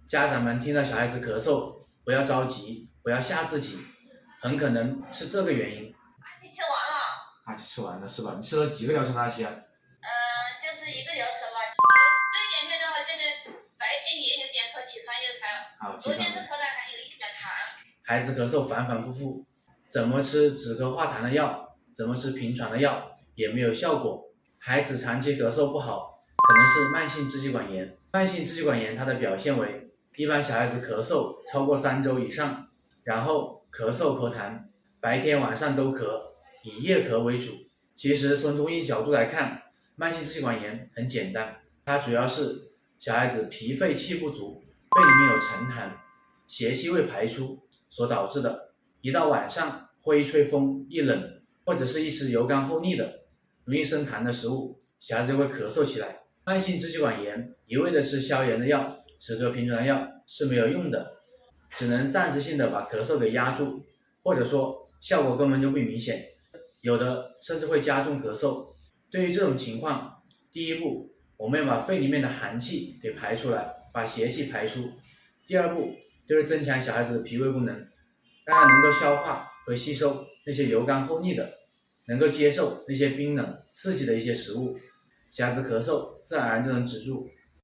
家长们听到小孩子咳嗽，不要着急，不要吓自己，很可能是这个原因。你吃完了？吃完了是吧？你吃了几个疗程啊，姐？就是一个疗程吧。最简单的话，现在白天也有点咳，起床又痰。昨天是咳的还有一点痰。孩子咳嗽反反复复，怎么吃止咳化痰的药，怎么吃平喘的药也没有效果。孩子长期咳嗽不好，可能是慢性支气管炎。慢性支气管炎它的表现为，一般小孩子咳嗽超过3周以上，然后咳嗽咳痰，白天晚上都咳，以夜咳为主。其实从中医角度来看，慢性支气管炎很简单，它主要是小孩子脾肺气不足，肺里面有沉痰，邪气未排出所导致的。一到晚上或一吹风一冷，或者是一吃油干厚腻的容易生痰的食物，小孩子就会咳嗽起来。慢性支气管炎一味的吃消炎的药、止咳平喘的药是没有用的，只能暂时性的把咳嗽给压住，或者说效果根本就不明显，有的甚至会加重咳嗽。对于这种情况，第一步我们要把肺里面的寒气给排出来，把邪气排出。第二步就是增强小孩子的脾胃功能，让他能够消化和吸收那些油干厚腻的，能够接受那些冰冷刺激的一些食物，小孩子咳嗽自然而然就能止住。